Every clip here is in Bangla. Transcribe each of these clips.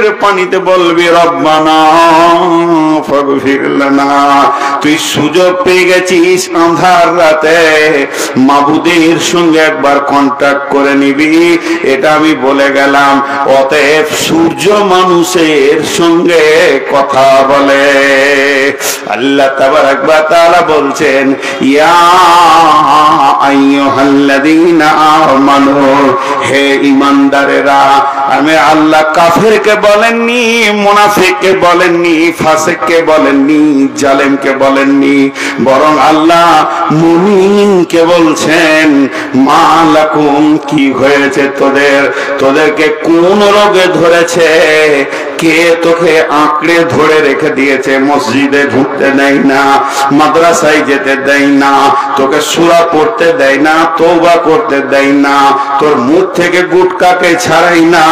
চোখের পানিতে বলবি রব্বানা ফাগফির লানা। তুই সুযোগ পেয়ে গেছিস আঁধার রাতে মাবুদের সঙ্গে একবার কন্টাক্ট করে নিবি, এটা আমি বলে গেলাম। অতএব সূর্য মানুষের সঙ্গে কথা বলে। আল্লাহ তাবারাক ওয়া তাআলা বলছেন, ইয়া আইয়ুহাল্লাযীনা আমানু, হে ঈমানদারেরা। আমি আল্লাহ কাফেরকে বলেননি, মুনাফিককে বলেননি, ফাসিককে বলেননি, জালেমকে বলেননি, বরং আল্লাহ মুমিনকে বলছেন, মা লাকুম, কি হয়েছে তোদের? তোদেরকে কোন রোগে ধরেছে? কে তোকে আঁকড়ে ধরে রেখে দিয়েছে? মসজিদে ঢুকতে দেয় না, মাদ্রাসায় যেতে দেয় না, তোকে সূরা পড়তে দেয় না, তওবা করতে দেয় না, তোর মুখ থেকে গুটকাকে ছাড়াই না,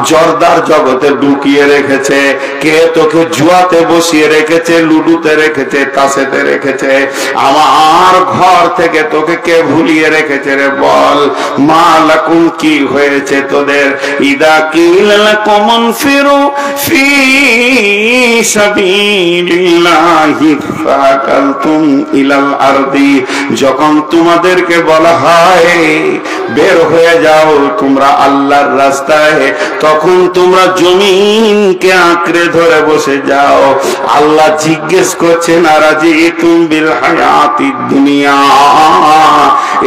জর্দার জগতে ঢুকিয়ে রেখেছে। কে তোকে জুয়াতে বসিয়ে রেখেছে, লুডুতে রেখেছে, তাসেতে রেখেছে? আমার ঘর থেকে তোকে কে ভুলিয়ে রেখেছে রে? বল, মা লাকুম, কি হয়েছে তোদের? ইদা কিলা লাকুম ইনফিরু ফি সাবিলিল্লাহি ফাকালতুম ইলাল আরদি, যখন তোমাদেরকে বলা হয় বের হয়ে যাও তোমরা আল্লাহর রাস্তায়, তখন তোমরা জমিনকে আঁকড়ে ধরে বসে যাও। আল্লাহ জিজ্ঞেস করছেন, আরাজিতুম বিল হায়াতিদ দুনিয়া,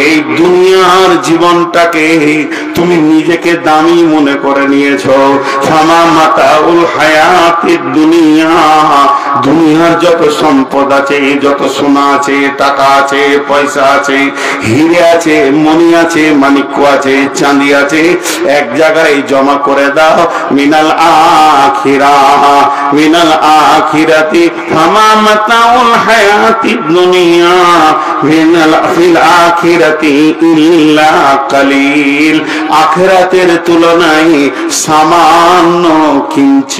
এই দুনিয়ার জীবনটাকে তুমি নিজেকে দামি মনে করে নিয়েছো। ফামা মাতাউল হায়াতিদ দুনিয়া, দুনিয়ার যত সম্পদ আছে, যত সোনা আছে, টাকা আছে, পয়সা আছে, হিরে আছে, মণি আছে, মানিক্য আছে, চাঁদি আছে, এক জায়গায় জমা করে দাও। মিনাল আখিরা, মিনাল আখিরাতি ফামা মাতাউল হায়াতিদ দুনিয়া মিনাল ফিল আখিরাতি ইল্লা কালিল, আখিরাতের তুলনায় সামান্য কিঞ্চিত।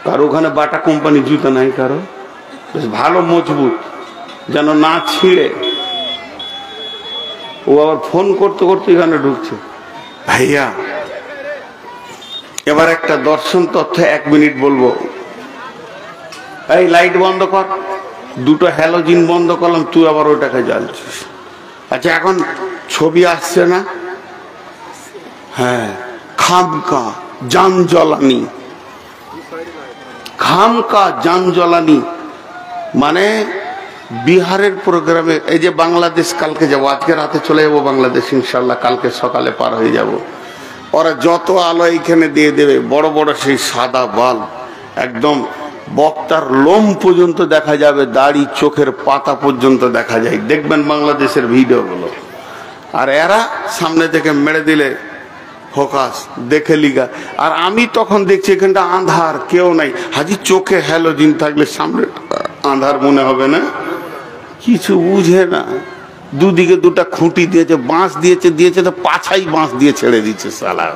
কারো ওখানে বাটা কোম্পানি জুতা নাই? কারো বেশ ভালো মজবুত, যেন না ছিঁড়ে। ও আবার ফোন করতে করতে এখানে ঢুকছে। ভাইয়া, এবার একটা দর্শন তথ্য 1 মিনিট বলবো। এই লাইট বন্ধ কর, দুটো হ্যালোজিন বন্ধ করলাম, তুই আবার ওইটাকে জ্বালছিস। আচ্ছা, এখন ছবি আসছে না? হ্যাঁ, খামকা জান জ্বালানি, খামকা জান জ্বালানি মানে বিহারের প্রোগ্রামে। এই যে বাংলাদেশ কালকে যাবো, আজকে রাতে চলে যাবো বাংলাদেশ ইনশাল্লাহ, কালকে সকালে পার হয়ে যাব। ওরা যত আলো এইখানে দিয়ে দেবে, বড় বড় সেই সাদা বাল্ব, একদম বক্তার লোম পর্যন্ত দেখা যাবে, দাড়ি চোখের পাতা পর্যন্ত দেখা যায়। দেখবেন বাংলাদেশের ভিডিওগুলো। আর এরা সামনে থেকে মেরে দিলে ফোকাস দেখে লিগা। আর আমি তখন দেখছি এখানটা আন্ধার, কেউ নাই। হাজি চোখে হ্যালোজিন থাকলে সামনে আন্ধার মনে হবে না? কিছু বুঝে না। দুদিকে দুটা খুঁটি দিয়েছে, বাঁশ দিয়েছে তো পাছাই বাঁশ দিয়ে ছেড়ে দিচ্ছে সালা।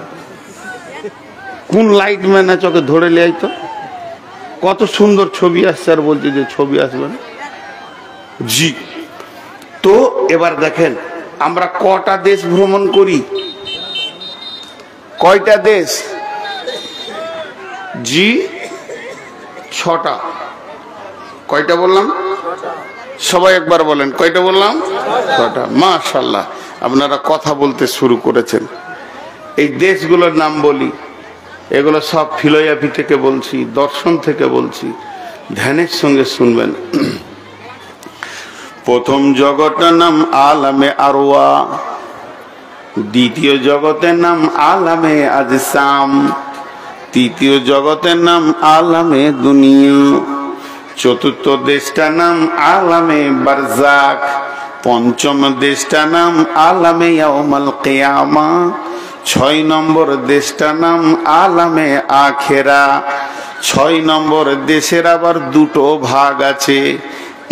কোন লাইট ম্যান আছে ওকে ধরে লিয়াই তো? কত সুন্দর ছবি আসছে, আর বলছে যে ছবি আসবে না। জি, তো এবার দেখেন আমরা কটা দেশ ভ্রমণ করি? কয়টা দেশ? জি, 6টা। কয়টা বললাম? সবাই একবার বলেন, কয়টা বললাম? 6টা। মাশাআল্লাহ, আপনারা কথা বলতে শুরু করেছেন। এই দেশগুলোর নাম বলি, এগুলো সব ফিলোসফি থেকে বলছি, দর্শন থেকে বলছি, ধ্যানের সঙ্গে শুনবেন। প্রথম জগতের নাম আলামে আরওয়া, দ্বিতীয় জগতের নাম আলামে আজসাম, তৃতীয় জগতের নাম আলামে দুনিয়া, চতুর্থ দেশটার নাম আলামে বারজাক, পঞ্চম দেশটার নাম আলামে ইয়াউমাল কিয়ামা, 6 নম্বর দেশটার নাম আলামে আখেরা। 6 নম্বর দেশের আবার 2টো ভাগ আছে।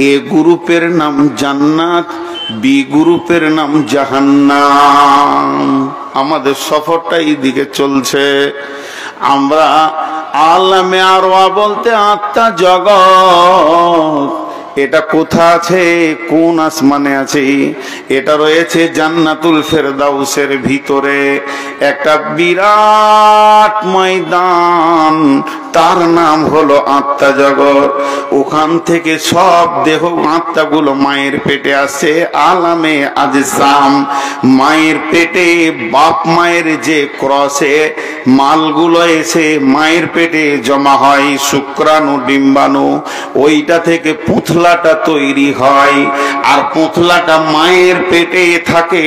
এ গ্রুপের নাম জান্নাত, বি গ্রুপের নাম জাহান্নাম। আমাদের সফরটা এইদিকে চলছে। আমরা আলামে আরওয়া বলতে আত্মা জগৎ, এটা কোথা আছে? কোন আসমানে আছে? এটা রয়েছে জান্নাতুল ফেরদাউসের ভিতরে। একটা বিরাট ময়দান, তার নাম হলো আত্মা জগৎ। ওখান থেকে সব দেহ আত্মাগুলো মায়ের পেটে আসে আলামে আজসাম। মায়ের পেটে বাপ মায়ের যে ক্রসে মালগুলো এসে মায়ের পেটে জমা হয়, শুক্রাণু ডিম্বাণু, ওইটা থেকে পুঁথলাটা তৈরি হয়। আর পুঁথলাটা মায়ের পেটে থাকে,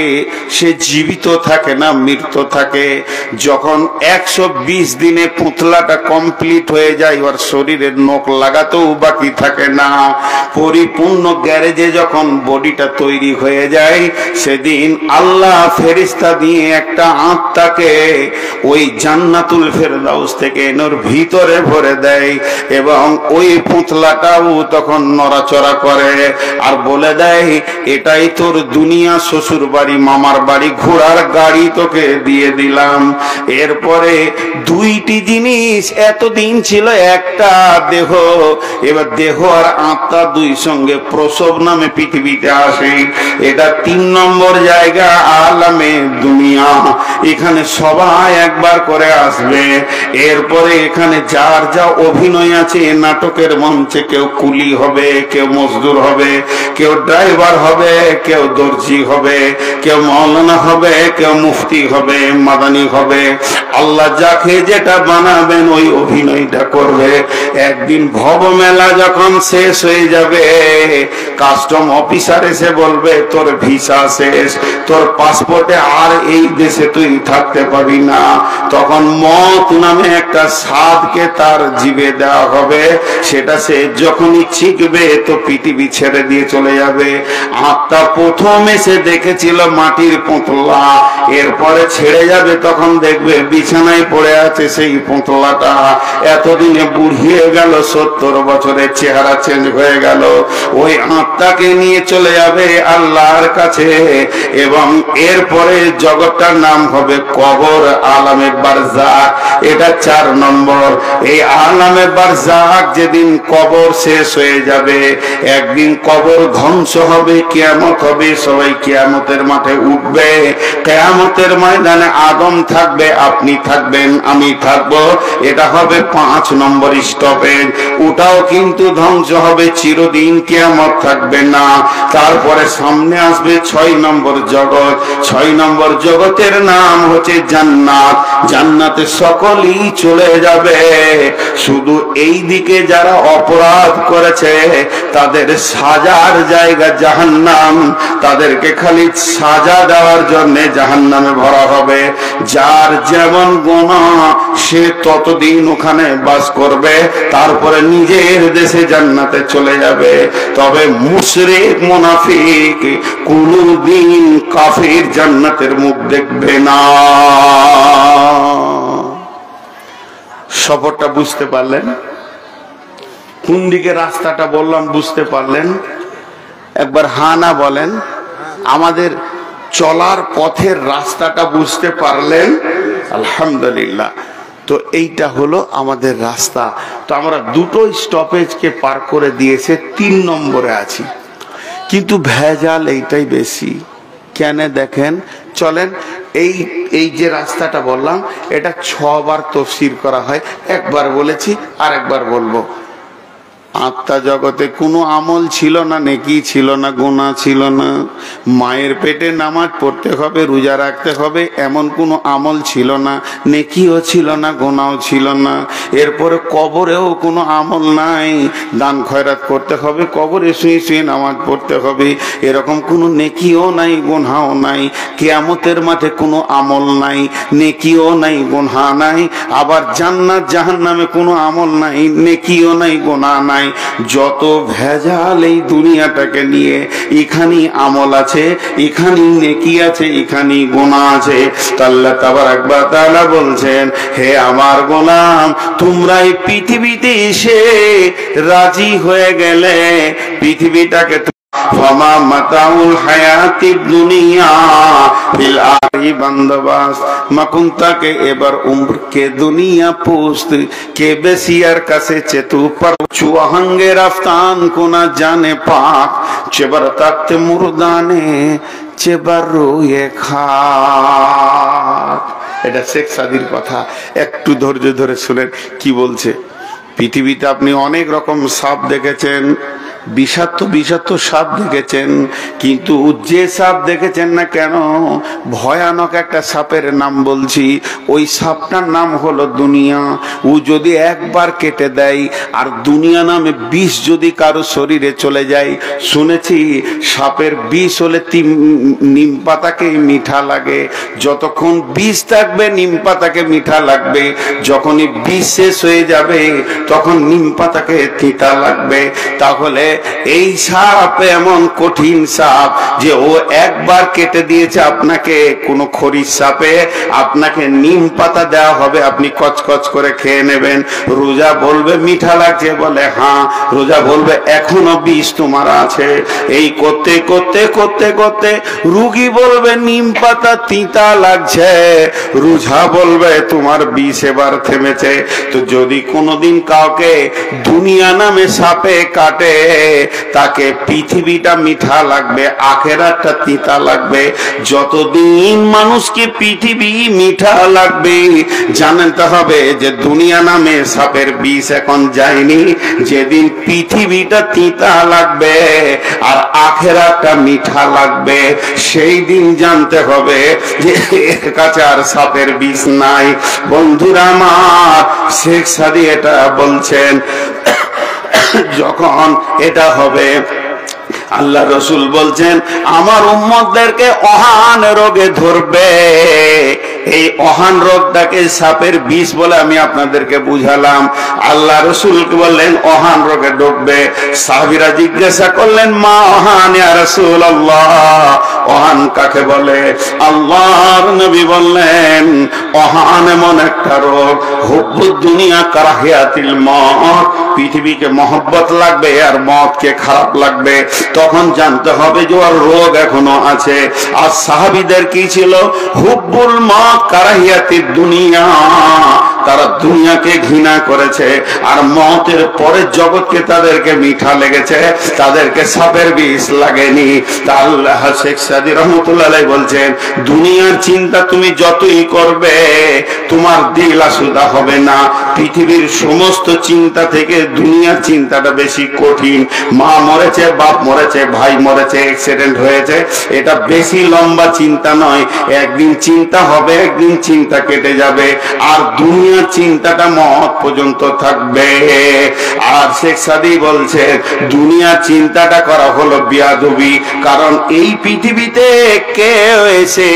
সে জীবিত থাকে না, মৃত থাকে। যখন 120 দিনে পুঁথলাটা কমপ্লিট হয়ে যায়, ওর শরীরের নখ লাগাতেও বাকি থাকে না। পরিপূর্ণ গ্যারেজে যখন বডিটা তৈরি হয়ে যায়, সেদিন আল্লাহ ফেরেশতা দিয়ে একটা আত্মাকে ওই জান্নাতুল ফেরদাউস থেকে এর ভিতরে ভরে দেয়, এবং ওই পুঁথলাটাও তখন নড়াচড়া করে আর বলে দেয়, এটাই তোর দুনিয়া, শ্বশুর বাড়ি, মামার বাড়ি, ঘোড়ার গাড়ি তোকে দিয়ে দিলাম। এরপরে দুইটি জিনিস, এতদিন ছিল একটা দেহ, এবার দেহ আর আত্মা দুই সঙ্গে প্রসব নামে পৃথিবীতে আসে। এটা 3 নম্বর জায়গা, আলামে দুনিয়া। এখানে সবাই একবার করে আসবে। এরপরে এখানে যার যা অভিনয় আছে নাটকের মঞ্চে, কেউ কুলি হবে, কেউ মজদুর হবে, কেউ ড্রাইভার হবে, কেউ দর্জি হবে, কেউ মাওলানা হবে, কেউ মুফতি হবে, মাদানি হবে। আল্লাহ যাকে যেটা বানাবেন ওই অভিনয়টা করবে। একদিন ভব মেলা যখন শেষ হয়ে যাবে, কাস্টম অফিসার এসে বলবে, তোর ভিসা শেষ, তোর পাসপোর্টে আর এই দেশে তুই থাকতে পারবি না। তখন মত নামে একটা স্বাদকে তার জিভে দেওয়া হবে, সেটা সে যখনই শিখবে তো পৃথিবী ছেড়ে দিয়ে চলে যাবে। আত্মা প্রথম এসে দেখেছিল মাটির পুঁতলা, এরপরে ছেড়ে যাবে, তখন দেখবে বিছানায় পড়ে আছে সেই পুঁতলাটা। এতদিনে বুড়িয়ে গেল, 70 বছরের চেহারা চেঞ্জ হয়ে গেল। ওই আত্মাকে নিয়ে চলে যাবে আল্লাহর কাছে, এবং এরপরে জগৎটার নাম হবে কবর, আলামে বারজাখ। এটা 4 নম্বর। এই আলামে বারজাখ যেদিন কবর শেষ হয়ে যাবে, একদিন কবর ধ্বংস হবে, কিয়ামত হবে, সবাই কিয়ামতের মাঠে উঠবে। কিয়ামতের ময়দানে আদম থাকবে, আপনি থাকবেন, আমি থাকবো। এটা হবে 5 নম্বর স্টপেজ। ওটাও কিন্তু ধ্বংস হবে, চিরদিন কিয়ামত থাকবে না। তারপরে সামনে আসবে 6 নম্বর জগৎ। 6 নম্বর জগতের নাম হচ্ছে জান্নাত। জান্নাতে সকলেই চলে যাবে, শুধু এই দিকে যারা অপরাধ করেছে তাদের সাজার জায়গা জাহান্নাম, তাদেরকে খালি সাজা দেওয়ার জন্য জাহান্নামে ভরা হবে। যার যেমন গুনাহ সে ততদিন ওখানে বাস করবে, তারপরে নিজের দেশে জান্নাতে চলে যাবে। তবে মুশরিক মুনাফিক কোনদিন কাফির জান্নাতের মুখ দেখবে না। সফরটা বুঝতে পারলেন? কোন দিকে রাস্তাটা বললাম বুঝতে পারলেন? একবার হ্যাঁ না বলেন। আমাদের চলার পথের রাস্তাটা বুঝতে পারলেন? আলহামদুলিল্লাহ। তো এইটা হলো আমাদের রাস্তা। তো আমরা দুটো স্টপেজকে পার করে দিয়েছে, 3 নম্বরে আছি, কিন্তু ভেজাল এইটাই বেশি। কেন দেখেন, চলেন এই যে রাস্তাটা বললাম এটা 6 বার তাফসীর করা হয়। একবার বলেছি, আর একবার বলবো। আত্মা জগতে কোনো আমল ছিল না, নেকি ছিল না, গুনাহ ছিল না। মায়ের পেটে নামাজ পড়তে হবে, রোজা রাখতে হবে, এমন কোনো আমল ছিল না, নেকিও ছিল না, গুনাহও ছিল না। এরপরে কবরেও কোনো আমল নাই, দান খয়রাত করতে হবে, কবরে শুয়ে শুয়ে নামাজ পড়তে হবে, এরকম কোনো নেকিও নাই, গুনাহও নাই। কিয়ামতের মাঠে কোনো আমল নাই, নেকিও নাই, গুনাহ নাই। আবার জান্নাত জাহান্নামে কোনো আমল নাই, নেকিও নাই, গুনাহ নাই। যত ভেজাল এই দুনিয়াটাকে নিয়ে, এখানেই আমল আছে, এখানেই নেকি আছে, এখানেই গুনাহ আছে। আল্লাহ তাবারক ওয়া তাআলা বলছেন, হে আমার গোলাম, তোমরা এই পৃথিবীতে এসে রাজি হয়ে গেলে, পৃথিবীটাকে ফামা মাতাউল হায়াতিদ দুনিয়া ফিল আখি বন্দোবাস মাকুনতা के এবার उम्र के दुनिया पोस्त के बेसियर कसे चेतु पर चुहंगे रफ्तान को ना जाने पाक चेबर तख्त मुर्दाने चेबर रोए खाक। এটা শেখ সাদির কথা, একটু ধৈর্য ধরে শুনেন কি বলছে। পৃথিবীতে আপনি অনেক রকম সাপ দেখেছেন, বিষাক্ত বিষাক্ত সাপ দেখেছেন, কিন্তু যে সাপ দেখেছেন না কেন, ভয়ানক একটা সাপের নাম বলছি, ওই সাপটার নাম হলো দুনিয়া। ও যদি একবার কেটে দেয় আর দুনিয়া নামে বিষ যদি কারো শরীরে চলে যায়, শুনেছি সাপের বিষ হলে নিম পাতাকে মিঠা লাগে, যতক্ষণ বিষ থাকবে নিম পাতাকে মিঠা লাগবে, যখনই বিষ শেষ হয়ে যাবে তখন নিম পাতাকে তিতা লাগবে। তাহলে এই সাপ এমন কঠিন সাপ যে ও একবার কেটে দিয়েছে আপনাকে, কোন খরির সাপে আপনাকে নিম পাতা দেওয়া হবে, আপনি কচকচ করে খেয়ে নেবেন। রোজা বলবে মিঠা লাগছে, বলে হ্যাঁ। রোজা বলবে এখনো বিষ তোমার আছে। এই করতে করতে করতে করতে রুগী বলবে নিম পাতা তিতা লাগছে, রোজা বলবে তোমার বিষ এবার থেমেছে। তো যদি কোনোদিন কাউকে দুনিয়া নামে সাপে কাটে, তাকে পৃথিবীটা মিঠা লাগবে, আখেরাতটা তিতা লাগবে। যতদিন মানুষকে পৃথিবী মিঠা লাগবে, জানতে হবে যে দুনিয়া নামে সাপের বিষ এখন যায়নি। যেদিন পৃথিবীটা তিতা লাগবে আর আখেরাতটা মিঠা লাগবে, সেই দিন জানতে হবে যে এর কাছে আর সাপের বিষ নাই। বন্ধুরা আমার, শেখ সাদি এটা বলছেন, যখন এটা হবে আল্লাহ রসুল বলছেন আমার উম্মতদেরকে অহান রোগে ধরবে। এই অহান রোগটাকে সাপের বিষ বলে আমি আপনাদেরকে বুঝালাম। আল্লাহ রসুলকে বললেন অহান রোগে ঢুকবে। সাহাবীরা জিজ্ঞাসা করলেন মা অহান ইয়া রাসূলুল্লাহ, অহান কাকে বলে? আল্লাহর নবী বললেন অহান এমন একটা রোগ, হুব্বুদ দুনিয়া কারাহিয়াতিল মউত, পৃথিবীকে মহব্বত লাগবে আর মওতকে খারাপ লাগবে। তখন জানতে হবে যে ওর রোগ এখনো আছে। আর সাহাবীদের কি ছিল? হুব্বুল মউত কারাহিয়াতিদ দুনিয়া, তারা দুনিয়াকে ঘৃণা করেছে আর মওতের পরের জগৎকে তাদেরকে মিঠা লেগেছে, তাদেরকে সাপের বিষ লাগেনি। তা আল্লাহ শেখ সাদি রহমতুল্লাহ আলাইহি বলছেন দুনিয়ার চিন্তা তুমি যতই করবে তোমার দিল আসুদা হবে না। পৃথিবীর সমস্ত চিন্তা থেকে দুনিয়ার চিন্তাটা বেশি কঠিন। মা মরেছে, বাপ মরেছে, ভাই মরেছে, অ্যাক্সিডেন্ট হয়েছে, এটা বেশি লম্বা চিন্তা নয়। একদিন চিন্তা হবে, একদিন চিন্তা কেটে যাবে, আর দুনিয়ার চিন্তাটা মওত পর্যন্ত থাকবে। আর শেখ সাদি বলছে দুনিয়ার চিন্তাটা করা হলো বিয়াদবি, কারণ এই পৃথিবীতে কেউ এসে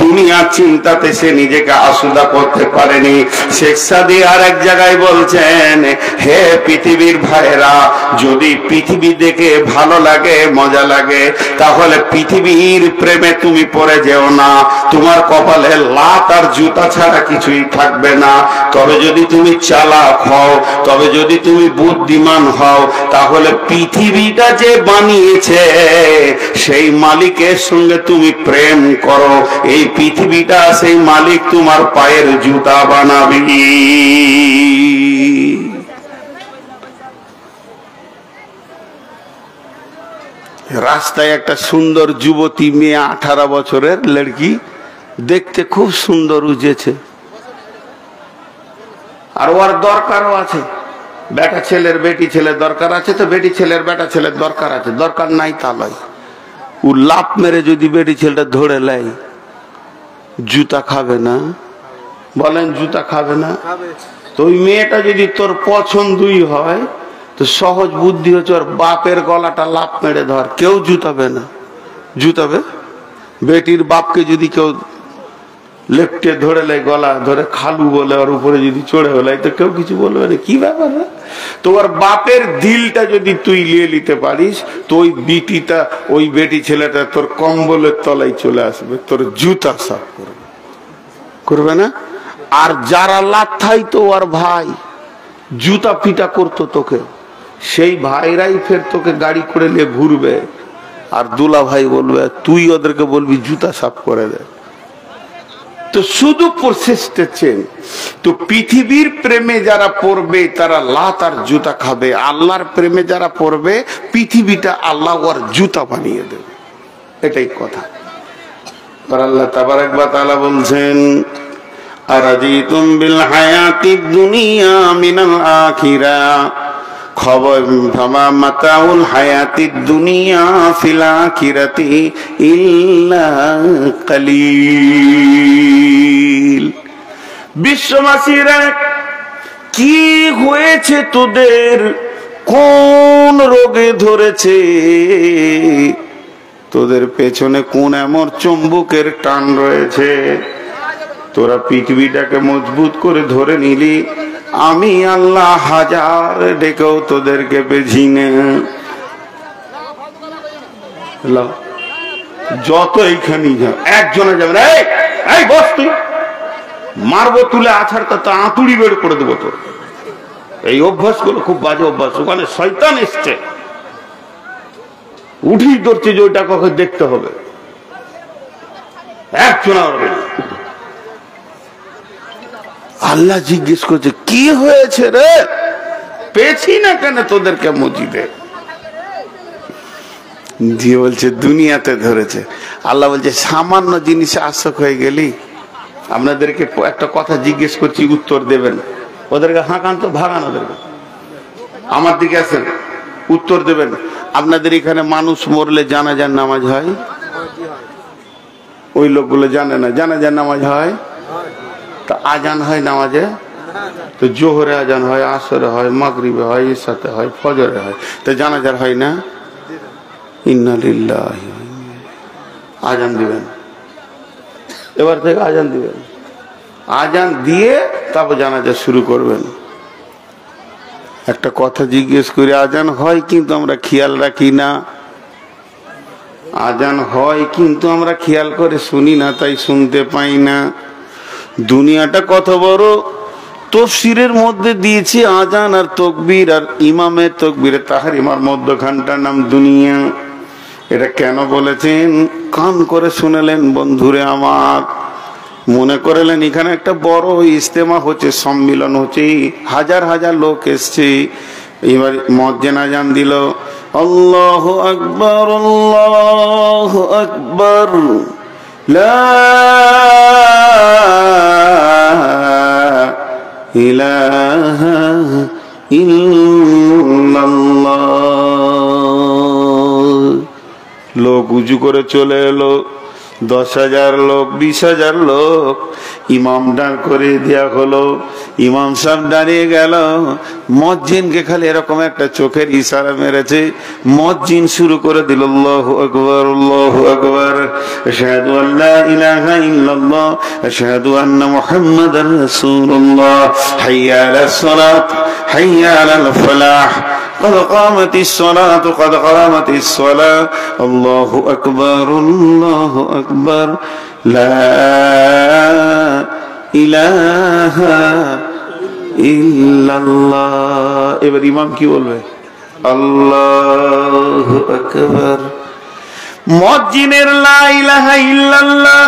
দুনিয়ার চিন্তাতে সে নিজেকে আসুদা করতে পারেনি। শেখ সাদি আর এক জায়গায় বলছেন হে পৃথিবীর ভাইরা, যদি পৃথিবী দেখে ভালো লাগে, মজা লাগে, তাহলে পৃথিবীর প্রেমে তুমি পড়ে যেও না। তোমার কপালে লাত আর জুতা ছাড়া কিছুই থাকবে না। তবে যদি তুমি চালাক হও, তবে যদি তুমি বুদ্ধিমান হও, তাহলে পৃথিবীটা যে বানিয়েছে সেই মালিকের সঙ্গে তুমি প্রেম করো। এই পৃথিবীটা সেই মালিক তোমার পায়ের জুতা বানাবি। রাস্তায় একটা সুন্দর যুবতী মেয়ে, 18 বছরের লড়কি, দেখতে খুব সুন্দর উজেছে, আর ওর দরকারও আছে। বেটা ছেলের বেটি ছেলের দরকার আছে, তো বেটি ছেলের বেটা ছেলের দরকার আছে, দরকার নাই তা লয়। ও লাফ মেরে যদি বেটি ছেলেটা ধরে লাই, জুতা খাবে না? বলেন জুতা খাবে না? তো ওই মেয়েটা যদি তোর পছন্দই হয়, তো সহজ বুদ্ধি হচ্ছে ওর বাপের গলাটা লাফ মেরে ধর, কেউ জুতাবে না। জুতাবে? বেটির বাপকে যদি কেউ লেপটে ধরে লাই, গলা ধরে খালু বলে, ওর উপরে যদি চড়ে হলাই, তো কেউ কিছু বলবে না। কি ব্যাপার? তোর বাপের দিলটা যদি তুই নিয়ে নিতে পারিস, তো ওই বিটিটা, ওই বেটি ছেলেটা তোর কম্বলের তলায় চলে আসবে, তোর জুতা সাফ করবে, করবে না? আর যারা লাথাই তো ওর ভাই জুতা পিটা করতো তোকে, সেই ভাইরাই ফের তোকে গাড়ি করে নিয়ে ঘুরবে, আর দুলা ভাই বলবে তুই ওদেরকে বলবি জুতা সাফ করে দে। তো শুধু প্রসেসটা চেঞ্জ। তো পৃথিবীর প্রেমে যারা পড়বে তারা লাত আর জুতা খাবে, আল্লাহর প্রেমে যারা পড়বে পৃথিবীটা আল্লাহ ওর জুতা বানিয়ে দেবে, এটাই কথা। আর আল্লাহ তাবারাক ওয়া তাআলা বলছেন আরাদিতুম বিল হায়াতিদ দুনিয়া মিনাল আখিরাহ খবর ফামা মাতাউল হায়াতিদ দুনিয়া ফিল আখিরাতি ইল্লা কালিল। বিশ্ববাসীরা কি হয়েছে তোদের, কোন রোগে ধরেছে, তোদের পেছনে কোন এমন চুম্বকের টান রয়েছে, তোরা পৃথিবীটাকে মজবুত করে ধরে নিলি, আমি আল্লাহ হাজার ডেকেও তোদেরকে পেছি না। যত এইখানেই যাও একজনে যাবে না, এই বস তুই, মারবো তুলে আছাড় তা আঁতুড়ি বের করে দেবো তোর। এই অভ্যাস গুলো খুব বাজে অভ্যাস, ওখানে শয়তান এসছে, উঠি ধরছে যে ওইটা কখন দেখতে হবে, একজনা হবে না। আল্লাহ জিজ্ঞেস করছে কি হয়েছে রে, পেছি না কেন তোদেরকে মসজিদে? দিয়ে বলছে দুনিয়াতে ধরেছে। আল্লাহ বলছে সামান্য জিনিসে আশক হয়ে গেলি। আপনাদেরকে একটা কথা জিজ্ঞেস করছি, উত্তর দেবেন। ওদেরকে হাঁকান তো, ভাগান ওদেরকে, আমার দিকে আসেন, উত্তর দেবেন। আপনাদের এখানে মানুষ মরলে জানাজার নামাজ হয়? ওই লোকগুলো জানে না জানাজার নামাজ হয়। তা আজান হয় নামাজে, তো জোহরে আজান হয়, আসরে হয়, মাগরিবে হয়, ইশাতে হয়, ফজরে হয়, তো জানাজার হয় না? ইন্না লিল্লাহি, আজান দিবেন, এবার থেকে আজান দিবেন, আজান দিয়ে তারপর জানাজা শুরু করবেন। একটা কথা জিজ্ঞেস করি, আজান হয় কিন্তু আমরা খেয়াল রাখি না, আজান হয় কিন্তু আমরা খেয়াল করে শুনি না, তাই শুনতে পাই না। দুনিয়াটা কত বড়, তাফসীরের মধ্যে দিয়েছে আজান আর তাকবীর আর ইমামের তাকবীরে তাহরিমার মধ্যখানটার নাম দুনিয়া। এটা কেন বলেছেন কান করে শুনেলেন বন্ধুরে আমার, মনে করলেন এখানে একটা বড় ইজতেমা হচ্ছে, সম্মিলন হচ্ছে, হাজার হাজার লোক এসছে। এবার মুয়াজ্জিন আজান দিল, আল্লাহু আকবার, আল্লাহু আকবার, লা ইলাহা ইল্লাল্লাহ। লোক উজু করে চলে এলো, 10,000 লোক, 20,000 লোক, ইমাম ডাক করে দেয়া হলো, ইমাম সাহেব দাঁড়িয়ে গেল, মুয়াজ্জিনকে খালি এরকম একটা চোখের ইশারা মেরেছে, মুয়াজ্জিন শুরু করে দিল আল্লাহু আকবার, আল্লাহু আকবার, আশহাদু আল্লা ইলাহা ইল্লাল্লাহ, আশহাদু আন্না মুহাম্মাদার রাসূলুল্লাহ, হাইয়া আলাস সালাত, হাইয়া আলাল ফালাহ, قد قامت الصلاة قد قامت الصلاة الله أكبر الله أكبر لا إله إلا الله। এবার ইমাম কি বলবে? আল্লাহু আকবার। মুয়াজ্জিনের লা ইলাহা ইল্লাল্লাহ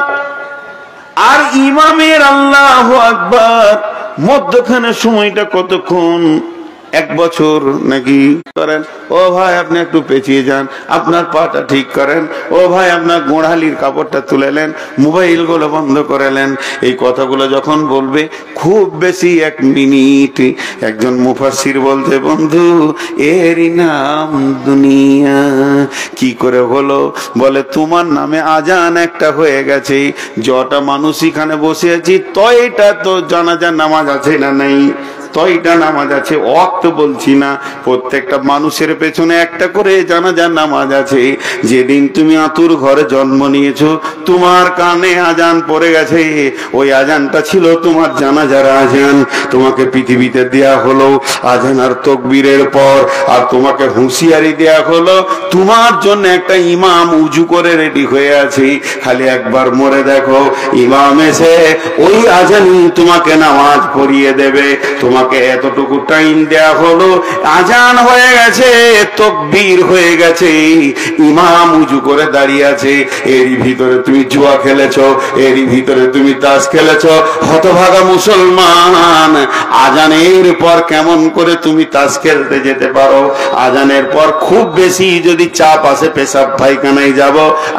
আর ইমামের আল্লাহু আকবার, মধ্যখানে সময়টা কতক্ষণ? 1 বছর নাকি? করেন ও ভাই আপনি একটু পেঁচিয়ে যান, আপনার পাটা ঠিক করেন, ও ভাই আপনার গোড়ালির কাপড়টা তুলেলেন, মোবাইল গুলো বন্ধ করেলেন। এই কথাগুলো যখন বলবে খুব বেশি 1 মিনিট। একজন মুফাসসির বলতে, বন্ধু এরই নাম দুনিয়া। কি করে হলো? বলে তোমার নামে আজান একটা হয়ে গেছে, যটা মানুষ এখানে বসে আছি তয়টা তো জানাজার নামাজ আছে না নাই? তয়টা নামাজ আছে, ওয়াক্ত বলছি না, প্রত্যেকটা মানুষের পেছনে একটা করে জানাজার নামাজ আছে। যেদিন তুমি আতুর ঘরে জন্ম নিয়েছো তোমার কানে আজান পড়ে গেছে, ওই আজানটা ছিল তোমার জানাজার আজান। তোমাকে পৃথিবীতে দেয়া হলো আজান আর তাকবীরের পর, আর তোমাকে হুঁশিয়ারি দেয়া হলো তোমার জন্য একটা ইমাম উজু করে রেডি হয়ে আছে, খালি একবার মরে দেখো, ইমাম এসে ওই আজানই তোমাকে নামাজ পড়িয়ে দেবে। তোমার তোমাকে এতটুকু টাইম দেয়া হলো, আজান হয়ে গেছে, তাকবীর হয়ে গেছে, ইমাম উজু করে দাঁড়িয়ে আছে, এরই ভিতরে তুমি জুয়া খেলেছো, এরই ভিতরে তুমি তাস খেলেছো। হতভাগা মুসলমান, আজানের পর কেমন করে তুমি তাস খেলতে যেতে পারো? আজানের পর খুব বেশি যদি চাপ আসে পেশাব পায়খানায় যাব,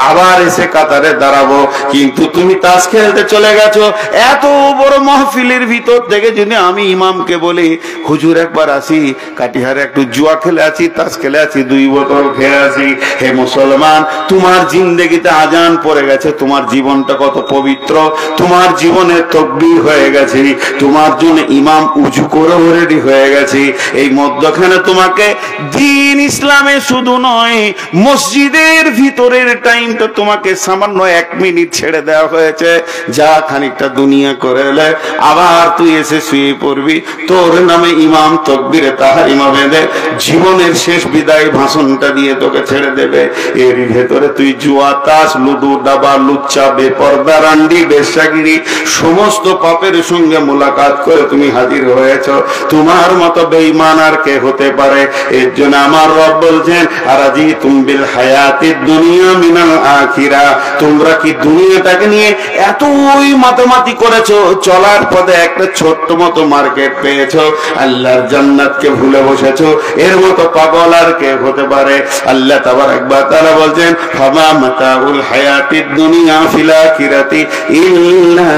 আবার এসে কাতারে দাঁড়াবো, কিন্তু তুমি তাস খেলতে চলে গেছো। এত বড় মাহফিলের ভিতর থেকে যদি আমি ইমামকে বলি, হুজুর একবার আসি, কাটিহারে একটু জুয়া খেলে আছি, তাস খেলে আছি, 2 বোতল খেয়ে আসি। হে মুসলমান, তোমার জিন্দেগিতে আজান পড়ে গেছে, তোমার জীবনটা কত পবিত্র, তোমার জীবনে তাকবীর হয়ে গেছে, তোমার জন্য ইমাম উজু করে রেডি হয়ে গেছে। এই মধ্যখানে তোমাকে দ্বীন ইসলামে শুধু নয়, মসজিদের ভিতরের টাইমটা তোমাকে সামান্য 1 মিনিট ছেড়ে দেওয়া হয়েছে। যা খানিকটা দুনিয়া করে এলে আবার তুই এসে শুয়ে পড়বি, তোর নামে ইমাম তাকবীরে তাহরিমা বেঁধে জীবনের শেষ বিদায় ভাষণটা দিয়ে তোকে ছেড়ে দেবে। এর ভেতরে তুই জুয়া, তাস, লুডু, দাবা, লুচ্চা, বেপরদা, রান্ডি, বেশ্যাগিরি সমস্ত পাপের সঙ্গে মোলাকাত করে তুমি হাজির হয়েছ। তোমার মতো বেঈমান আর কে হতে পারে? এর জন্য আমার রব বলছেন, আরাজি তুমবিল হায়াতিদ দুনিয়া মিনাল আখিরা, তোমরা কি দুনিয়াটাকে নিয়ে এতই মাতামাতি করেছো, চলার পথে একটা ছোট্ট মতো মার্কেট পেয়েছো, আল্লাহর জান্নাতকে ভুলে বসেছো। এর মতো পাগল আর কে হতে পারে? আল্লাহ তাবারক ওয়া তাআলা বলছেন, ফামা মাতাউল হায়াতিদ দুনিয়া ফিল আখিরাতি ইল্লা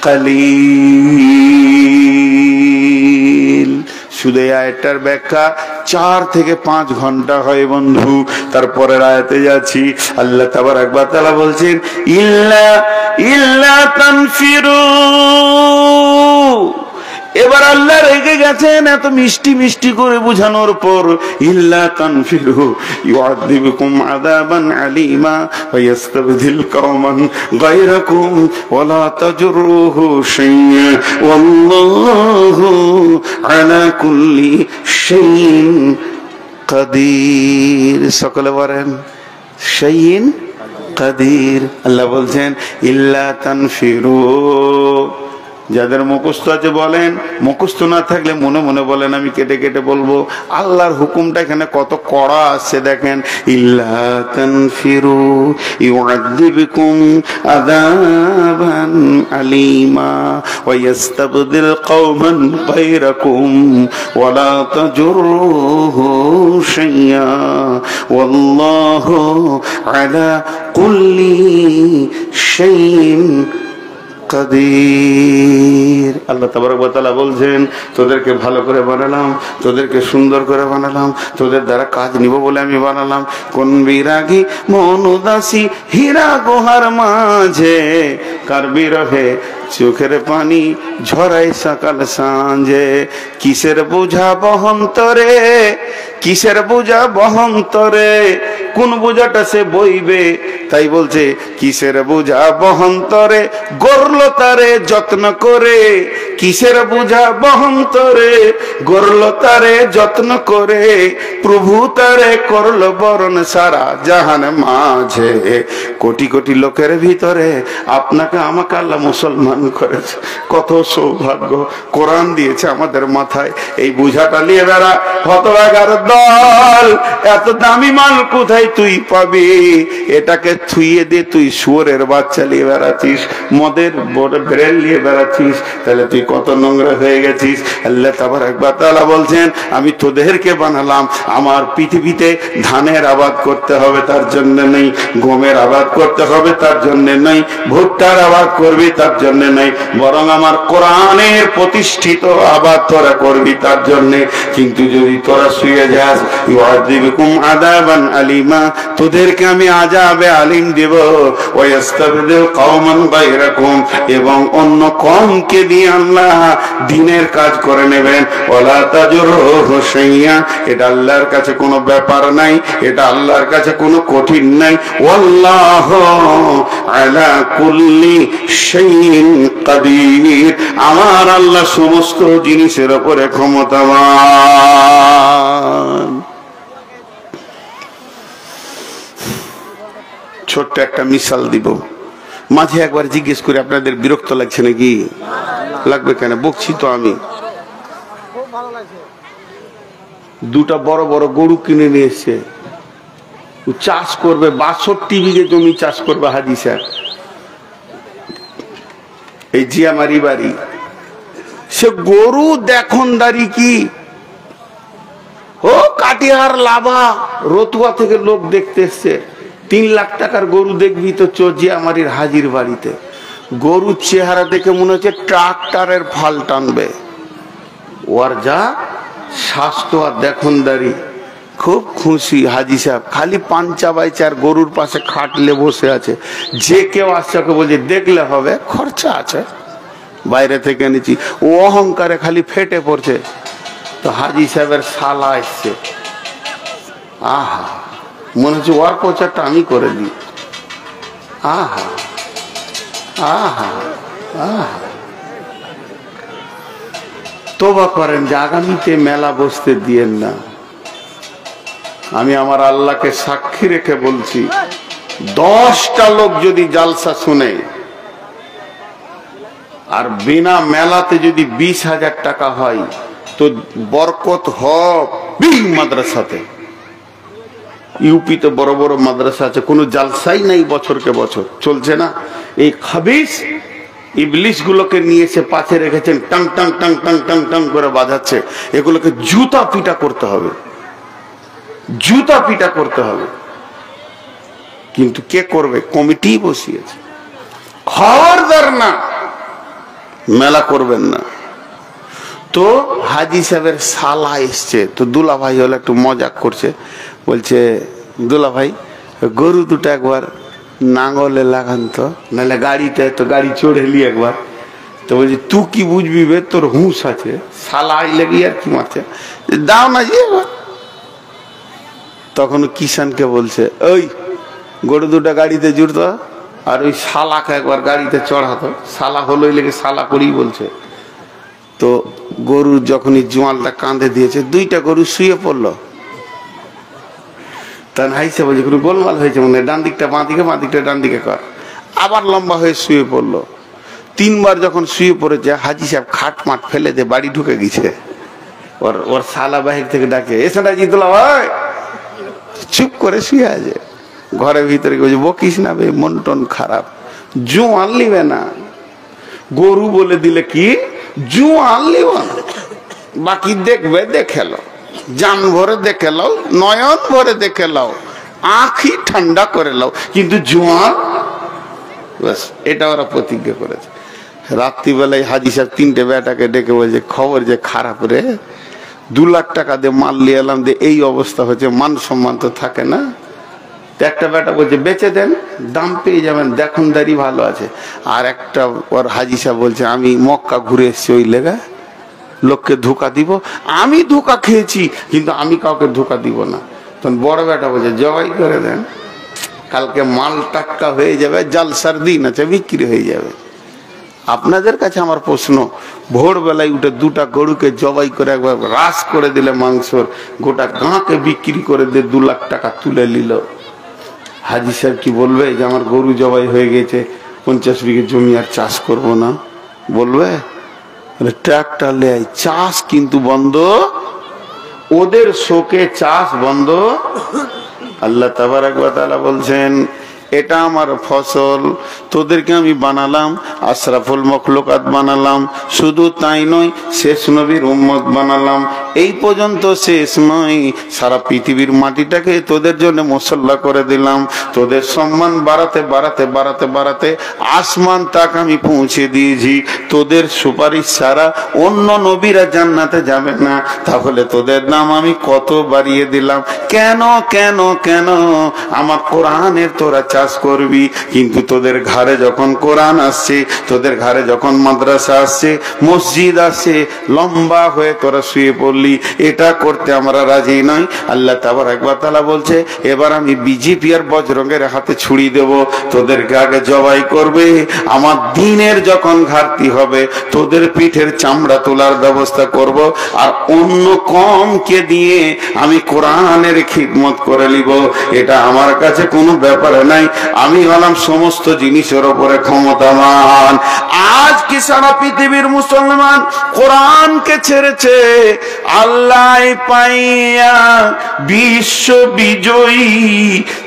কালিল। শুধু এই আয়াতটার ব্যাখ্যা 4 থেকে 5 ঘন্টা হয় বন্ধু। তারপরের আয়াতে যাচ্ছি, আল্লাহ তাবারক ওয়া তাআলা বলছেন, ইল্লা তানফিরু। এবার আল্লাহ রেগে গেছেন এত মিষ্টি মিষ্টি করে বুঝানোর পর, ইল্লা তানফিরু ইউআযিবুকুম আযাবান আলীমা ওয়া ইস্তাবদিল কওমান গায়রাকুম ওয়া লা তাজরুহু শাইয়্যা ওয়াল্লাহু আলা কুল্লি শাইইন কাদির। সকলে বলেন শাইইন কাদির। আল্লাহ বলছেন ইল্লা তানফিরু। যাদের মুখস্থ আছে বলেন, মুখস্থ না থাকলে মনে মনে বলেন, আমি কেটে কেটে বলবো। আল্লাহর হুকুমটা এখানে কত কড়া আসছে দেখেন, ইল্লা তানফিরু ইউআযিবকুম আযাবান আলীমা ওয়া ইস্তাবদিল কওমান গায়রাকুম ওয়া লা তাজরুহু শাইয়্যা ওয়াল্লাহু আলা কুল্লি শাইইন কাদির। আল্লাহ তাবারক ওয়া তাআলা বলছেন, তোদেরকে ভালো করে বানালাম, তোদেরকে সুন্দর করে বানালাম, তোদের দ্বারা কাজ নিব বলে আমি বানালাম। কোন বিরাগী মন উদাসী হীরা গোহার মাঝে, কার বিরহে চোখের পানি ঝরাই সকাল সাঁঝে। কিসের বোঝা বহন্তরে, কিসের বোঝা বহন্তরে, কোন বোঝাটা সে বইবে? তাই বলছে কিসের বোঝা বহন্তরে, গড়ল তারে যত্ন করে। কিসের বোঝা বহন্তরে, গড়ল তারে যত্ন করে। প্রভু তারে করল বরণ সারা জাহান মাঝে। কোটি কোটি লোকের ভিতরে আপনাকে আমাকে আল্লাহ মুসলমান করেছে। কত সৌভাগ্য, কোরআন দিয়েছে আমাদের মাথায়। এই বোঝাটা নিয়ে বেড়া, হতভাগার দল। এত দামি মাল কোথায় তুই পাবি? এটাকে থুইয়ে দিয়ে তুই শুয়োরের বাচ্চা নিয়ে বেড়াচ্ছিস, মদের বড় ব্রেল নিয়ে বেড়াচ্ছিস, তাহলে তুই কত নোংরা হয়ে গেছিস। আল্লাহ তাবারক ওয়া তাআলা বলছেন, আমি তোদেরকে বানালাম, আমার পৃথিবীতে ধানের আবাদ করতে হবে তার জন্য নেই, গমের আবাদ করতে হবে তার জন্য নেই, ভুট্টার আবাদ করবি তার জন্য নেই, বরং আমার কোরআনের প্রতিষ্ঠিত আবাদ তোরা করবি তার জন্য। কিন্তু যদি তোরা শুয়ে যাস, ইউআযিবুকুম আযাবান আলীমা, তোদেরকে আমি আযাবে আলিম দেব। ওয়া ইস্তাবদিল কওমান গায়রাকুম, এবং অন্য কওমকে দিয়ে আল্লাহ দ্বীনের কাজ করে নেবেন। ওয়ালা তাজরুহু শাইয়্যা, এটা আল্লাহর কাছে কোনো ব্যাপার নাই, এটা আল্লাহর কাছে কোনো কঠিন নাই। ওয়াল্লাহু আলা কুল্লি শাইইন কাদির, আমার আল্লাহ সমস্ত জিনিসের উপরে ক্ষমতাবান। ছোট্ট একটা মিসাল দিব, মাঝে একবার জিজ্ঞেস করে আপনাদের বিরক্ত লাগছে নাকি? লাগবে কেন, বকছি তো আমি। দুটা বড় বড় গরু কিনে নিয়ে এসছে, চাষ করবে, 62 বিঘে জমি চাষ করবে হাজি সাহেব। এই জিয়ামারি বাড়ি, সে গরু দেখনদারি কি, ও কাটিহার লাভা রতুয়া থেকে লোক দেখতে এসছে, 3 লাখ টাকার গরু দেখবি তো জিয়ামারির হাজির বাড়িতে। গরুর চেহারা দেখে মনে হচ্ছে ট্রাক্টরের ফাল টানবে। ওর যা স্বাস্থ্য আর দেখনদারি, খুব খুশি হাজি সাহেব, খালি পাঞ্চা বাইছে আর গরুর পাশে খাটলে বসে আছে। যে কেউ আসছে বলছে দেখলে হবে, খরচা আছে, বাইরে থেকে এনেছি। ও অহংকারে খালি ফেটে পড়ছে। তো হাজি সাহেবের শালা এসছে, আহা, মনে হচ্ছে ওর প্রচারটা আমি করে দিই। আহা আহা আহা, তোবা করেন যে আগামীতে মেলা বসতে দিয়েন না। আমি আমার আল্লাহকে সাক্ষী রেখে বলছি, 10টা লোক যদি জালসা শুনে আর বিনা মেলাতে যদি 20,000 টাকা হয় তো বরকত হবে মাদ্রাসাতে। ইউপিতে বড় বড় মাদ্রাসা আছে, কোনো জালসাই নাই, বছরকে বছর চলছে না। এই খাবিস ইবলিশ গুলোকে নিয়ে এসে পাশে রেখেছেন, tongue tongue tongue tongue tongue tongue করে বাজাচ্ছে। এগুলোকে জুতা পিটা করতে হবে, জুতা পিটা করতে হবে। কিন্তু কে করবে? কমিটি বসিয়েছে। খবরদার না, মেলা করবেন না। তো হাজি সাহেবের শালা এসছে, তো দুলা ভাই হলো একটু মজাক করছে, বলছে দুলা ভাই গরু দুটো একবার নাঙ্গলে লাগান তো, নাহলে গাড়িতে, তো গাড়ি চড়েলি একবার। তো বলছি তুই কি বুঝবি বে, তোর হুঁশ আছে, শালা আইলে গিয়ে আর কি মারছে, দাও না যে। তখন কিষানকে বলছে ওই গরু দুটা গাড়িতে জুড়তো আর ওই শালাকে একবার গাড়িতে চড়াতো। শালা হলোই লেগে শালা করেই বলছে। তো গরু যখনই জোয়ালটা কাঁধে দিয়েছে, 2টা গরু শুয়ে পড়লো। তখন হাইসে বলছে কোনো গোলমাল হয়েছে মনে হয়, ডান দিকটা বাঁ দিকে, বাঁ দিকটা ডান দিকে কর। আবার লম্বা হয়ে শুয়ে পড়লো। 3বার যখন শুয়ে পড়েছে, হাজি সাহেব খাট মাঠ ফেলে দিয়ে বাড়ি ঢুকে গেছে। ওর শালা বাহির থেকে ডাকে, এসে না জিতলা ভাই, চুপ করে শুয়ে আছে ঘরের ভিতরে। বলছে বকিস না বে, মন টন খারাপ, জোয়ান লিবে না। গরু বলে দিলে কি জোয়ান লিব না, বাকি দেখবে দেখে লো, জান ভরে দেখে লাও, নয়ন ভরে দেখে লাও, আঁখি ঠান্ডা করে লাও, কিন্তু জোয়ান। ব্যাস, এটা ওরা প্রতিজ্ঞা করেছে। রাত্রিবেলায় হাজি সাহেব 3টে বেটাকে ডেকে বলছে খবর যে খারাপ রে, 2 লাখ টাকা দিয়ে মাল নিয়ে এলাম, দিয়ে এই অবস্থা হচ্ছে, মান সম্মান তো থাকে না। একটা বেটা বলছে বেচে দেন, দাম পেয়ে যাবেন, দেখনদারি ভালো আছে। আর একটা ওর হাজি সাহেব বলছে আমি মক্কা ঘুরে এসছি, ওই লেগা লোককে ধোকা দিব। আমি ধোকা খেয়েছি, কিন্তু আমি কাউকে ধোকা দিব না। তখন বড় বেটা বলছে জবাই করে দেন, কালকে মাল টাটকা হয়ে যাবে, জালসার দিন আছে, বিক্রি হয়ে যাবে। আপনাদের কাছে আমার প্রশ্ন, ভোরবেলায় উঠে 2টা গরুকে জবাই করে একবার রাস করে দিলে মাংসর, গোটা গাঁকে বিক্রি করে দিয়ে 2 লাখ টাকা তুলে নিল। হাজি সাহেব কি বলবে যে আমার গরু জবাই হয়ে গেছে, 50 বিঘে জমি আর চাষ করব না? বলবে? ট্রাক্টর লে চাষ কিন্তু বন্ধ, ওদের শোকে চাষ বন্ধ। আল্লাহ তাবারক ওয়া তাআলা বলছেন এটা আমার ফসল, তোদেরকে আমি বানালাম, আশরাফুল মখলুকাত বানালাম। শুধু তাই নয়, শেষ নবীর উম্মত বানালাম। এই পর্যন্ত শেষ নয়, সারা পৃথিবীর মাটিটাকে তোদের জন্য মুসল্লা করে দিলাম। তোদের সম্মান বাড়াতে বাড়াতে বাড়াতে বাড়াতে আসমান তাক আমি পৌঁছে দিয়েছি। তোদের সুপারিশ ছাড়া অন্য নবীরা জান্নাতে যাবে না। তাহলে তোদের নাম আমি কত বাড়িয়ে দিলাম। কেন কেন কেন? আমার কোরআনের তোরা চাষ করবি, কিন্তু তোদের ঘরে যখন কোরআন আসছে, তোদের ঘরে যখন মাদ্রাসা আসছে, মসজিদ আসছে, লম্বা হয়ে তোরা শুয়ে পড়লি। এটা করতে আমরা রাজি নই। আল্লাহ তাবারক ওয়া তাআলা বলছে এবার আমি বিজেপি আর বজরঙ্গের হাতে ছুরি দেব, তোদেরকে আগে জবাই করবে। আমার দিনের যখন ঘাটতি হবে, তোদের পিঠের চামড়া তোলার ব্যবস্থা করব, আর অন্য কমকে দিয়ে আমি কোরআনের খিদমত করে নিব। এটা আমার কাছে কোনো ব্যাপার নাই। আমি হলাম সমস্ত জিনিসের উপরে ক্ষমতাবান। আজ কি সারা পৃথিবীর মুসলমান কোরআনকে ছেড়েছে? আল্লাহ পাইয়া বিশ্ব বিজয়ী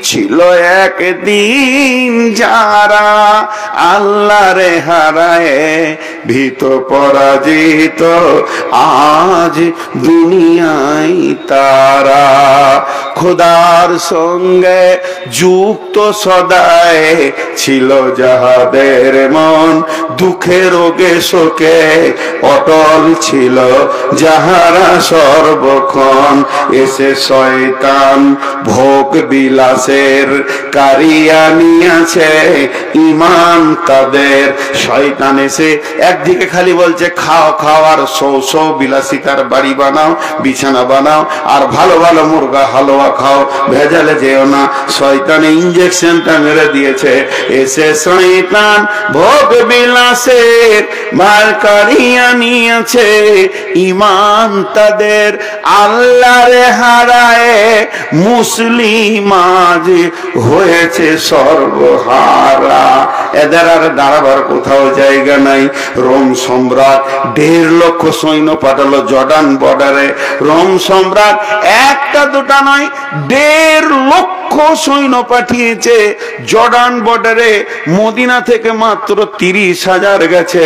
ছিল একদিন যারা, আল্লাহরে হারায় ভীত পরাজিত আজ দুনিয়ায় তারা। খোদার সঙ্গে যুক্ত সদায় ছিল যাহাদের মন, দুঃখে রোগে শোকে অটল ছিল যাহারা সর্বক্ষণ। এসে শয়তান ভোগ বিলাসের কারিয়া নিয়েছে ইমান তাদের। শয়তান এসে একদিকে খালি বলছে খাও খাও আর সৌ সৌ বিলাসিতার বাড়ি বানাও, বিছানা বানাও, আর ভালো ভালো মুরগা হালুয়া খাও, ভেজালে যেও না। শয়তান ইঞ্জেকশনটা মেরে দিয়েছে। এসে শয়তান ভোগ বিলাসের মাল কারিয়া নিয়েছে ইমান তাদের। আল্লাহরে হারায় মুসলিম আজ হয়েছে সর্বহারা। এদের আর দাঁড়াবার কোথাও জায়গা নাই। রোম সম্রাট 1.5 লক্ষ সৈন্য পাঠালো জর্ডান বর্ডারে। রোম সম্রাট একটা দুটা নয় 1.5 লক্ষ সৈন্য পাঠিয়েছে জর্ডান বর্ডারে। মদিনা থেকে মাত্র 30,000 গেছে।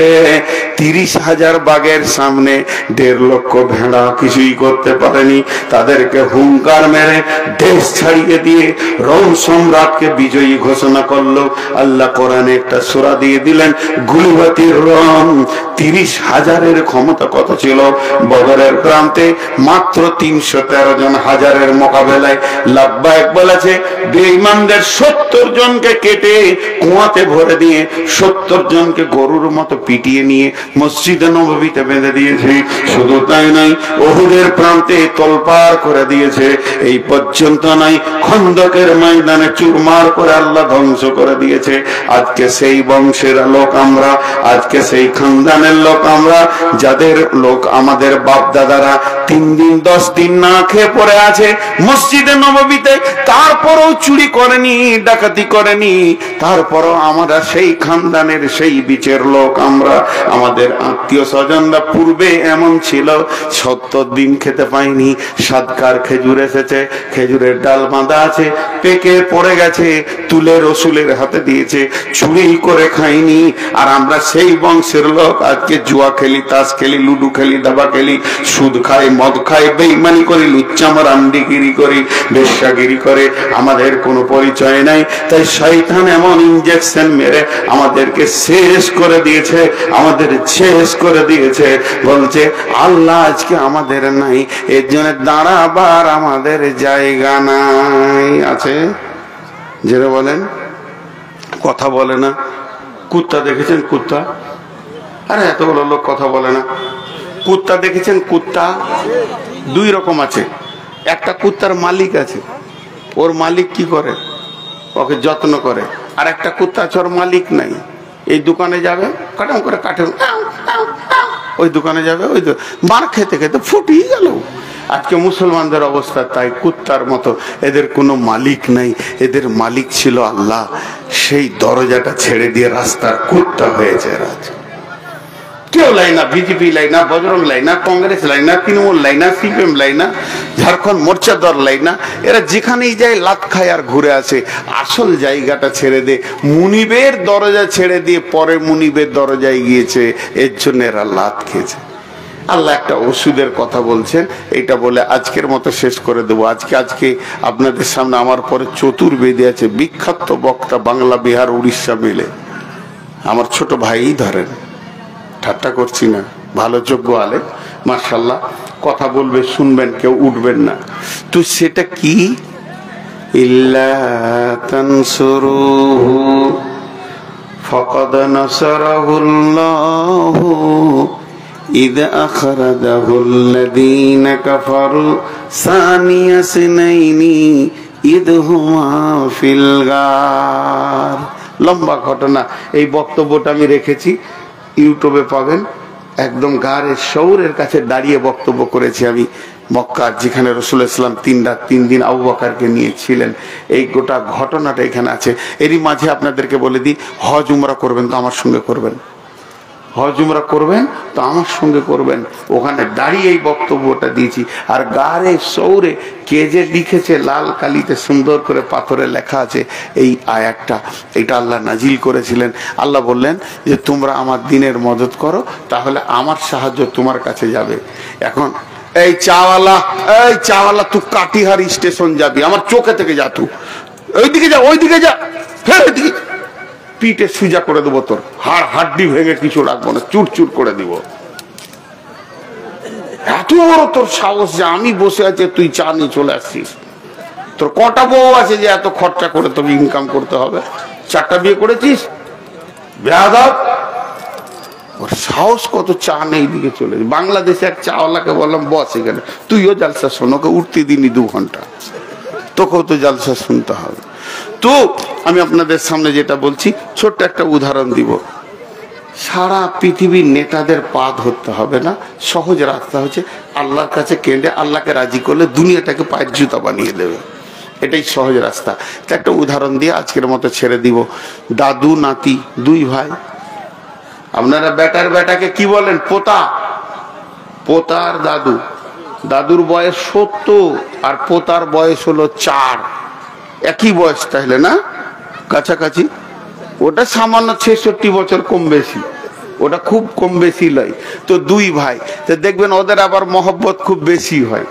30,000 বাঘের সামনে 1.5 লক্ষ ভেড়া কিছুই করতে পারেনি। তাদেরকে হুঙ্কার মেরে দেশ ছাড়িয়ে দিয়ে রোম সম্রাটকে বিজয়ী ঘোষণা করলো। আল্লাহ কোরআনে একটা সূরা দিয়ে দিলেন, গুলিবাতির রোম। 30,000-এর ক্ষমতা কত ছিল? বদরের প্রান্তে মাত্র 313 জন হাজারের মোকাবেলায় লাব্বাইক বলেছে। বেঈমানদের 70 জনকে কেটে কুয়াতে ভরে দিয়ে 70 জনকে গরুর মতো পিটিয়ে নিয়ে মসজিদে নববীতে বেঁধে দিয়েছে। শুধু তাই নয়, উহুদের প্রান্তে তোলপাড় করে দিয়েছে। এই পর্যন্ত নয়, খন্দকের ময়দানে চুরমার করে আল্লাহ ধ্বংস করে দিয়েছে। আজকে সেই বংশের লোক আমরা, আজকে সেই খানদানের লোক আমরা, যাদের লোক আমাদের বাপ দাদারা 3 দিন 10 দিন না খেয়ে পড়ে আছে মসজিদে নববীতে, তারপরও চুরি করেনি, ডাকাতি করেনি, তারপরও আমরা সেই খানদানের সেই বিচের লোক আমরা। আমাদের আত্মীয় স্বজনরা পূর্বে এমন ছিল 70 দিন খেতে পায়নি। সাদকার খেজুর এসেছে, খেজুরের ডাল বাঁধা আছে, পেকে পড়ে গেছে, তুলে রসুলের হাতে দিয়েছে, চুরি করে খাইনি। আর আমরা সেই বংশের লোক আজকে জুয়া খেলি, তাস খেলি, লুডু খেলি, দাবা খেলি, সুদ খাই, মদ খাই, বেঈমানি করি, লুচ্চাম রান্ডিগিরি করি, বেশ্যাগিরি করে, আমাদের কোনো পরিচয় নাই। তাই শয়তান এমন ইঞ্জেকশন মেরে আমাদেরকে শেষ করে দিয়েছে, আমাদের শেষ করে দিয়েছে। বলছে আল্লাহ আজকে আমাদের নাই, এর জন্য দাঁড়াবার আমাদের জায়গা নাই। আছে যেটা বলেন কথা বলে না। কুত্তা দেখেছেন? কুত্তা, আরে এতগুলো লোক কথা বলে না। কুত্তা দেখেছেন? কুত্তা 2 রকম আছে। একটা কুত্তার মালিক আছে, ওর মালিক কি করে? ওকে যত্ন করে। আর একটা কুত্তা আছে ওর মালিক নাই। এই দোকানে যাবে, কাটাম করে কাটে, ওই দোকানে যাবে, ওই মার খেতে খেতে ফুটিয়ে গেল। আজকে মুসলমানদের অবস্থা তাই, কুত্তার মতো। এদের কোনো মালিক নাই, এদের মালিক ছিল আল্লাহ। সেই দরজাটা ছেড়ে দিয়ে রাস্তার কুত্তা হয়েছে রাজ। কেউ লাই না, বিজেপি লাই না, বজরং লাই না, কংগ্রেস লাই না, তৃণমূল লাই না, সিপিএম লাই না, ঝাড়খণ্ড মোর্চা দল লাই না। এরা যেখানেই যায় লাত খায় আর ঘুরে আসে। আসল জায়গাটা ছেড়ে দে, মুনিবের দরজা ছেড়ে দিয়ে পরে মুনিবের দরজায় গিয়েছে, এর জন্য এরা লাত খেয়েছে। আল্লাহ একটা ওষুধের কথা বলছেন, এটা বলে আজকের মতো শেষ করে দেবো। আজকে আপনাদের সামনে আমার পরে চতুর্বেদী আছে, বিখ্যাত বক্তা, বাংলা, বিহার, উড়িষ্যা মিলে। আমার ছোট ভাই ধরেন, ঠাট্টা করছি না, ভালো যোগ্য আলে, মাশাআল্লাহ, কথা বলবে, শুনবেন, কেউ উঠবেন না। তো সেটা কি? ইল্লা তানসুরুহু ফাকাদ নাসারাহুল্লাহু إذ أخرجه الذين كفروا ثاني اثنين إذ هما في الغار। লম্বা ঘটনা। এই বক্তব্যটা আমি রেখেছি, ইউটিউবে পাবেন। একদম গারের শৌরের কাছে দাঁড়িয়ে বক্তব্য করেছি আমি, মক্কা, যেখানে রাসূলুল্লাহ সাল্লাল্লাহু আলাইহি ওয়াসাল্লাম 3 রাত 3 দিন আবু বকরকে নিয়েছিলেন। এই গোটা ঘটনাটা এখানে আছে। এরই মাঝে আপনাদেরকে বলে দিই, হজ উমরা করবেন তো আমার সঙ্গে করবেন। হজ উমরা করবেন তো আমার সঙ্গে করবেন। ওখানে দাঁড়িয়ে এই বক্তব্যটা দিয়েছি। আর গারে সৌরে কে যে লিখেছে লাল কালিতে সুন্দর করে পাথরে লেখা আছে এই আয়াতটা, এটা আল্লাহ নাজিল করেছিলেন। আল্লাহ বললেন যে তোমরা আমার দিনের মদদ করো, তাহলে আমার সাহায্য তোমার কাছে যাবে। এখন এই চাওয়ালা তুই কাটিহার স্টেশন যাবি, আমার চোখে থেকে যা, তুই ওইদিকে যা, ওইদিকে যা, হ্যাঁ ওইদিকে, পিঠে সুজা করে দেবো, তোর হাড় হাড্ডি ভেঙে কিছু রাখবো না, চুর চুর করে দিব। এত বড় তোর সাহস যে আমি বসে আছি তুই চা নিয়ে চলে আসছিস। তোর কটা বউ আছে যে এত খরচা করে তোকে ইনকাম করতে হবে? 4টা বিয়ে করেছিস, বেয়াদব। ওর সাহস কত, চা নেই দিকে চলে। বাংলাদেশে এক চাওয়ালাকে বললাম বস এখানে, তুইও জালসা শোন, ওকে উঠতে দিনই 2 ঘন্টা, তোকেও তো জালসা শুনতে হবে। তো আমি আপনাদের সামনে যেটা বলছি, ছোট্ট একটা উদাহরণ দিব। সারা পৃথিবীর নেতাদের পা ধরতে হবে না, সহজ রাস্তা হচ্ছে আল্লাহর কাছে কেঁদে আল্লাহকে রাজি করলে দুনিয়াটাকে পায়ের জুতা বানিয়ে দেবে। এটাই সহজ রাস্তা। একটা উদাহরণ দিয়ে আজকের মতো ছেড়ে দিব। দাদু নাতি 2 ভাই। আপনারা বেটার বেটাকে কি বলেন? পোতা। পোতার দাদু, দাদুর বয়স 70 আর পোতার বয়স হলো 4। একই বয়স তাহলে না, কাছাকাছি। ওটা সামান্য 66 বছর কম বেশি, ওটা খুব কম বেশি লয়। তো 2 ভাই, তো দেখবেন ওদের আবার মহব্বত খুব বেশি হয়,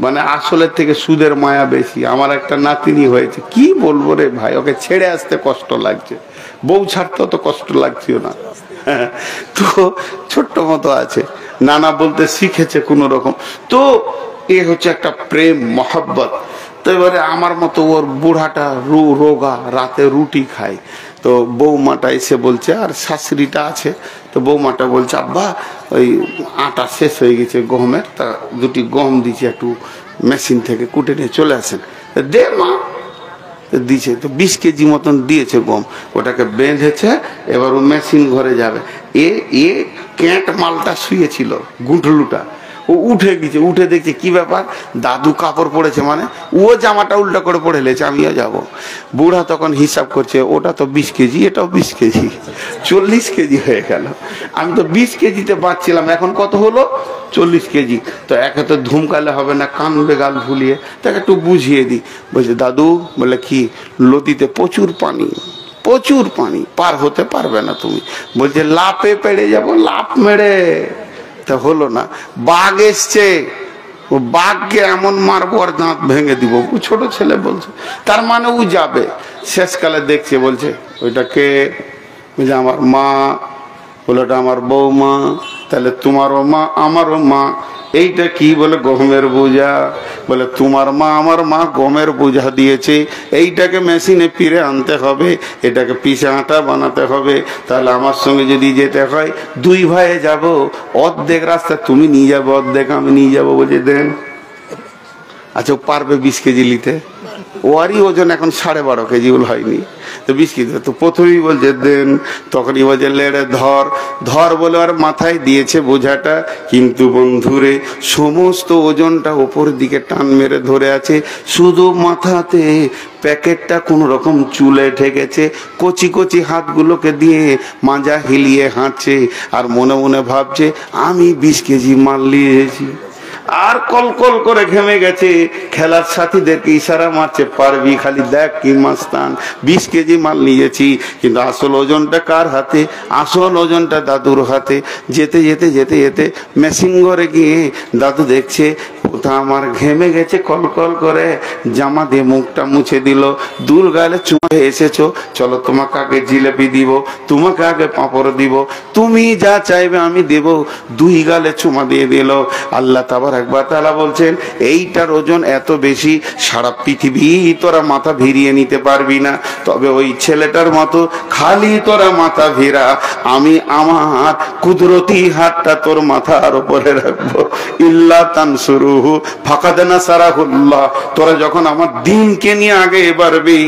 মানে আসলের থেকে সুদের মায়া বেশি। আমার একটা নাতিনি হয়েছে, কি বলবো রে ভাই, ওকে ছেড়ে আসতে কষ্ট লাগছে, বউ ছাড়তে তো কষ্ট লাগছেও না। তো ছোট্ট মতো আছে, নানা বলতে শিখেছে কোন রকম। তো এ হচ্ছে একটা প্রেম মহব্বত। তো এবারে আমার মতো ওর বুড়াটা রোগা, রাতে রুটি খায়। তো বৌমাটা এসে বলছে, আর শাশুড়িটা আছে, তো বৌমাটা বলছে আব্বা ওই আটা শেষ হয়ে গেছে গহমের, তা 2টি গম দিচ্ছে, একটু মেশিন থেকে কুটে নিয়ে চলে আসেন। দে মা, দিয়েছে। তো 20 কেজি মতন দিয়েছে গম, ওটাকে বেঁধেছে, এবার ও মেশিন ঘরে যাবে। এ ক্যাঁট মালটা শুয়েছিল, গুঁটলুটা, ও উঠে গেছে, উঠে দেখছে কি ব্যাপার, দাদু কাপড় পরেছে, মানে ও জামাটা উল্টা করে পরে লেছে, আমিও যাব। বুড়া তখন হিসাব করছে, ওটা তো 20 কেজি, এটাও 20 কেজি, 40 কেজি হয়ে গেল। আমি তো 20 কেজিতে বাঁচছিলাম, এখন কত হলো? 40 কেজি। তো একে তো ধুমকালে হবে না, কানবে গাল ভুলিয়ে, তাকে একটু বুঝিয়ে দিই। বলছে দাদু, বলে কি, নদীতে প্রচুর পানি, প্রচুর পানি, পার হতে পারবে না তুমি। বলছে লাপে পেড়ে যাব, লাপ মেরে। তা হলো না, বাঘ এসছে, ও বাঘকে এমন মারবো আর দাঁত ভেঙে দিব। ছোট ছেলে বলছে, তার মানে ও যাবে। শেষকালে দেখছে, বলছে ওইটাকে, বলছে আমার মা। বলে ওটা আমার বৌমা। তাহলে তোমারও মা আমারও মা। এইটা কি? বলে গমের বোঝা। বলে তোমার মা আমার মা গমের বোঝা দিয়েছে, এইটাকে মেশিনে পিড়ে আনতে হবে, এটাকে পিষে আটা বানাতে হবে। তাহলে আমার সঙ্গে যদি যেতে হয় 2 ভাইয়ে যাব, অর্ধেক রাস্তা তুমি নিয়ে যাবো, অর্ধেক আমি নিয়ে যাবো। বলছে দেন। আচ্ছা ও পারবে 20 কেজি নিতে? ওয়ারই ওজন এখন 12.5 কেজি হয়নি, তো 20 কেজি। তো প্রথমেই বলছে দেন, তখনই বলছে লেড়ে ধর ধর বলে আর মাথায় দিয়েছে বোঝাটা। কিন্তু বন্ধুরে সমস্ত ওজনটা ওপর দিকে টান মেরে ধরে আছে, শুধু মাথাতে প্যাকেটটা কোন রকম চুলে ঠেকেছে। কচি কচি হাতগুলোকে দিয়ে মাজা হিলিয়ে হাঁটছে, আর মনে মনে ভাবছে আমি 20 কেজি মাল নিয়েছি। আর কল কল করে ঘেমে গেছে, খেলার সাথীদেরকে ইশারা মারছে, পারবি, খালি দেখ কি মাস্তান, 20 কেজি মাল নিয়েছি। কিন্তু আসল ওজনটা কার হাতে? আসল ওজনটা দাদুর হাতে। যেতে যেতে যেতে যেতে মেশিন ঘরে গিয়ে দাদু দেখছে ওটা আমার ঘেমে গেছে, কল কল করে জামা দিয়ে মুখটা মুছে দিল। দূর গালে চুমা এসেছো, চলো তোমাকে আগে জিলেপি দিব, তোমাকে আগে পাঁপড় দিব, তুমি যা চাইবে আমি দেব। 2 গালে চুমা দিয়ে দিল। আল্লাহ তাবারক ওয়া তাআলা বলছেন এইটার ওজন এত বেশি, সারা পৃথিবী তোরা মাথা ভিড়িয়ে নিতে পারবি না। তবে ওই ছেলেটার মতো খালি তোরা মাথা ভিড়া, আমি আমার কুদরতি হাতটা তোর মাথার উপরে রাখবো। ইল্লা তানসুরুহু ইয়ানসুরহু ফাকাদ নাসারাহুল্লাহ। তোরা যখন আমার দ্বীনকে নিয়ে আগে বাড়বি,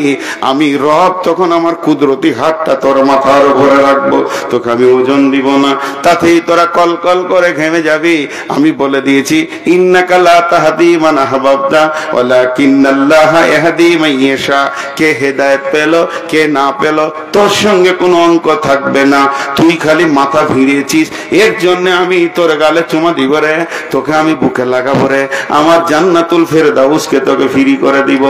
আমি রব তখন আমার কুদরতি হাতটা তোর মাথার উপরে রাখবো, তোকে আমি ওজন দিব না, তাতেই তোরা কলকল করে ঘেমে যাবি। আমি বলে দিয়েছি ইন্নাকা লা তাহদি মান আহবাবতা ওয়ালাকিন্নাল্লাহা ইয়াহদি মান ইয়াশা। কে হেদায়েত পেল কে না পেল তোর সঙ্গে কোনো অঙ্ক থাকবে না, তুই খালি মাথা ভিড়িয়েছিস, এর জন্য আমি তোর গালে চুমা দিব রে, তোকে আমি বুকে লাগাবো রে, আমার জান্নাতুল ফেরদাউসকে তোকে ফ্রি করে দিব।